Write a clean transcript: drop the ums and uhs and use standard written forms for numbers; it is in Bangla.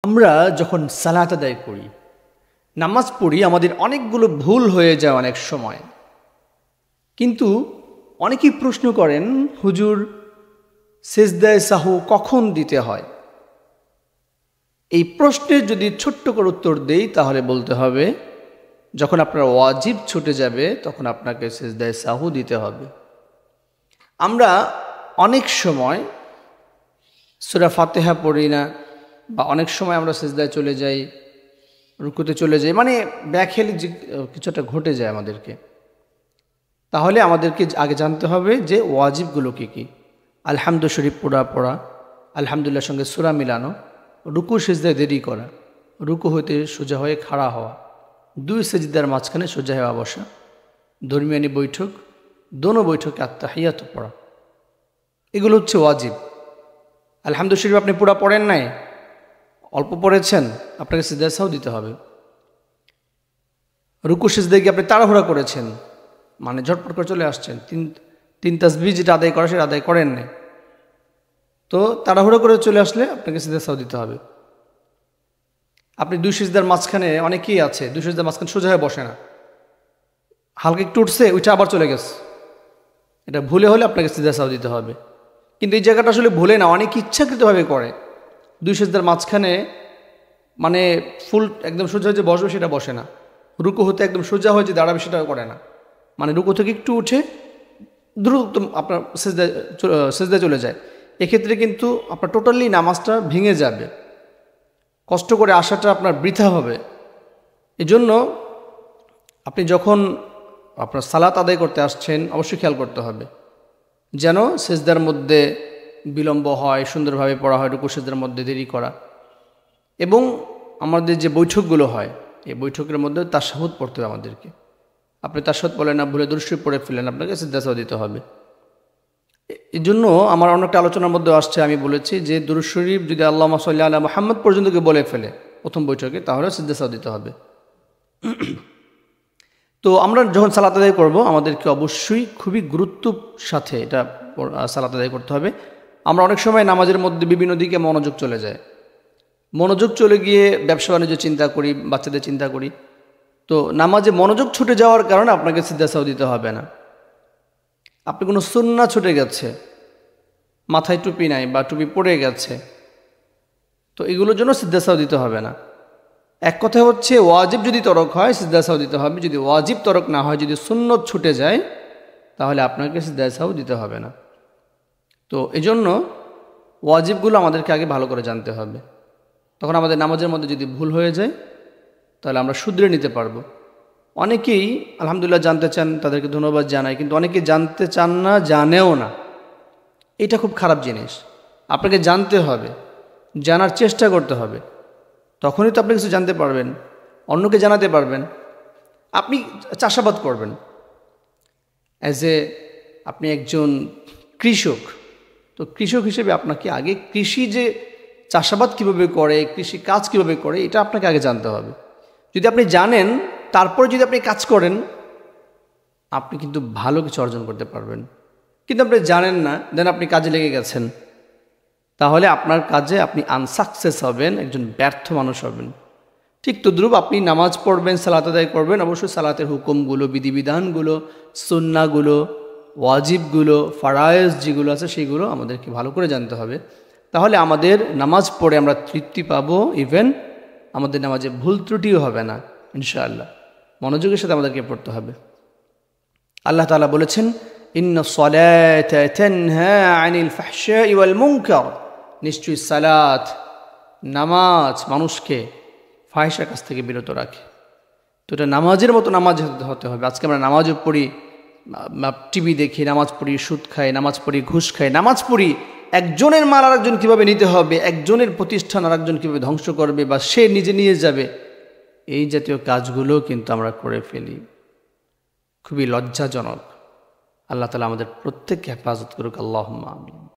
আমরা যখন সালাত আদায় করি, নামাজ পড়ি, আমাদের অনেকগুলো ভুল হয়ে যায় অনেক সময়। কিন্তু অনেকেই প্রশ্ন করেন, হুজুর সেজদায়ে সাহু কখন দিতে হয়? এই প্রশ্নের যদি ছোট্ট করে উত্তর দেই তাহলে বলতে হবে, যখন আপনার ওয়াজিব ছুটে যাবে তখন আপনাকে সেজদায়ে সাহু দিতে হবে। আমরা অনেক সময় সূরা ফাতিহা পড়ি না, বা অনেক সময় আমরা সেজদায় চলে যাই, রুকুতে চলে যাই, মানে ব্যাখেলি যে কিছুটা ঘটে যায় আমাদেরকে। তাহলে আমাদেরকে আগে জানতে হবে যে ওয়াজিবগুলো কী কী। আলহামদু শরীফ পড়া, আলহামদুলিল্লাহর সঙ্গে সূরা মিলানো, রুকু সেজদায় দেরি করা, রুকু হইতে সোজা হয়ে খাড়া হওয়া, দুই সেজদার মাঝখানে সোজা হওয়া বসা, দরমিয়ানি বৈঠক, দোনো বৈঠকে আত্তাহিয়াত পড়া, এগুলো হচ্ছে ওয়াজিব। আলহামদু শরীফ আপনি পুরা পড়েন নাই, অল্প পড়েছেন, আপনাকে সিজদায়ে সাহু দিতে হবে। রুকু সিজদায় গিয়ে আপনি তাড়াহুড়া করেছেন, মানে ঝটপট করে চলে আসছেন, তিন তাসবিহ যেটা আদায় করা সেটা আদায় করেন নাই, তো তাড়াহুড়া করে চলে আসলে আপনাকে সিজদায়ে সাহু দিতে হবে। আপনি দুই সিজদার মাঝখানে, অনেকেই আছে দুই সিজদার মাঝখানে সোজা হয়ে বসে না, হালকা একটু উঠছে, ওইটা আবার চলে গেছে, এটা ভুলে হলে আপনাকে সিজদায়ে সাহু দিতে হবে। কিন্তু এই জায়গাটা আসলে ভুলে না, অনেক ইচ্ছাকৃতভাবে করে। দুই সিজদার মাঝখানে মানে ফুল একদম সোজা হয়ে যে বসবে সেটা বসে না, রুকু হতে একদম সোজা হয়ে যে দাঁড়াবে সেটাও করে না, মানে রুকু থেকে একটু উঠে দ্রুত আপনার সেজদায় চলে যায়। এক্ষেত্রে কিন্তু আপনার টোটালি নামাজটা ভেঙে যাবে, কষ্ট করে আসাটা আপনার বৃথা হবে। এজন্য আপনি যখন আপনার সালাত আদায় করতে আসছেন অবশ্যই খেয়াল করতে হবে যেন সেজদার মধ্যে বিলম্ব হয়, সুন্দরভাবে পড়া হয়, রুকু সেজদার মধ্যে দেরি করা, এবং আমাদের যে বৈঠকগুলো হয় এই বৈঠকের মধ্যে তাশাহুদ পড়তে হবে আমাদেরকে। আপনি তাশাহুদ পড়লেন না, ভুলে দুরূদ শরীফ পড়ে ফেললেন, আপনাকে সিজদা সাহু দিতে হবে। এই জন্য আমার অনেকটা আলোচনার মধ্যে আসছে, আমি বলেছি যে দুরূদ শরীফ যদি আল্লাহুম্মা সাল্লি আলা মুহাম্মদ পর্যন্ত কেউ বলে ফেলে প্রথম বৈঠকে, তাহলে সিজদা সাহু দিতে হবে। তো আমরা যখন সালাত আদায় করব আমাদেরকে অবশ্যই খুবই গুরুত্বের সাথে এটা সালাত আদায় করতে হবে। আমরা অনেক সময় নামাজের মধ্যে বিভিন্ন দিকে মনোযোগ চলে যায়, মনোযোগ চলে গিয়ে ব্যবসা বাণিজ্য চিন্তা করি, বাচ্চাদের চিন্তা করি, তো নামাজে মনোযোগ ছুটে যাওয়ার কারণে আপনাকে সিজদা সাহু দিতে হবে না। আপনি কোনো সুন্নাহ ছুটে গেছে, মাথায় টুপি নাই বা টুপি পড়ে গেছে, তো এগুলোর জন্য সিজদা সাহু দিতে হবে না। এক কথা হচ্ছে ওয়াজিব যদি তরক হয় সিজদা সাহু দিতে হবে, যদি ওয়াজিব তরক না হয়, যদি সুন্নত ছুটে যায় তাহলে আপনাকে সিজদা সাহু দিতে হবে না। তো এজন্য ওয়াজিবগুলো আমাদেরকে আগে ভালো করে জানতে হবে, তখন আমাদের নামাজের মধ্যে যদি ভুল হয়ে যায় তাহলে আমরা শুধরে নিতে পারবো। অনেকেই আলহামদুলিল্লাহ জানতে চান, তাদেরকে ধন্যবাদ জানাই, কিন্তু অনেকে জানতে চান না, জানেও না। এটা খুব খারাপ জিনিস। আপনাকে জানতে হবে, জানার চেষ্টা করতে হবে, তখনই তো আপনি কিছু জানতে পারবেন, অন্যকে জানাতে পারবেন। আপনি চাষাবাদ করবেন, আপনি একজন কৃষক, তো কৃষক হিসেবে আপনাকে আগে কৃষি যে চাষাবাদ কীভাবে করে, কৃষি কাজ কীভাবে করে, এটা আপনাকে আগে জানতে হবে। যদি আপনি জানেন তারপরে যদি আপনি কাজ করেন, আপনি কিন্তু ভালো কিছু অর্জন করতে পারবেন। কিন্তু আপনি জানেন না, দেন আপনি কাজে লেগে গেছেন, তাহলে আপনার কাজে আপনি আনসাকসেস হবেন, একজন ব্যর্থ মানুষ হবেন। ঠিক তদ্রূপ আপনি নামাজ পড়বেন, সালাত আদায় করবেন, অবশ্যই সালাতের হুকুমগুলো, বিধিবিধানগুলো, সুন্নাহগুলো, ওয়াজিবগুলো, ফারায়েজ যেগুলো আছে সেগুলো আমাদেরকে ভালো করে জানতে হবে। তাহলে আমাদের নামাজ পড়ে আমরা তৃপ্তি পাবো, ইভেন আমাদের নামাজে ভুল ত্রুটিও হবে না ইনশাআল্লাহ। মনোযোগের সাথে আমাদেরকে পড়তে হবে। আল্লাহ তাআলা বলেছেন, ইন্নাস সালাতা তানহা আনিল ফাহশাই ওয়াল মুনকার, নিশ্চয়ই সালাত, নামাজ মানুষকে ফাহিশার কাছ থেকে বিরত রাখে। তো এটা নামাজের মতো নামাজ হতে হবে। আজকে আমরা নামাজও পড়ি, টিভি দেখি, নামাজ পড়ি, সুদ খাই, নামাজ পড়ি, ঘুষ খাই, নামাজ পড়ি একজনের মাল আরেকজন কীভাবে নিতে হবে, একজনের প্রতিষ্ঠান আরেকজন কীভাবে ধ্বংস করবে বা সে নিজে নিয়ে যাবে, এই জাতীয় কাজগুলো কিন্তু আমরা করে ফেলি। খুবই লজ্জাজনক। আল্লাহ তাআলা আমাদের প্রত্যেককে হেফাজত করুক। আল্লাহুম্মা আমিন।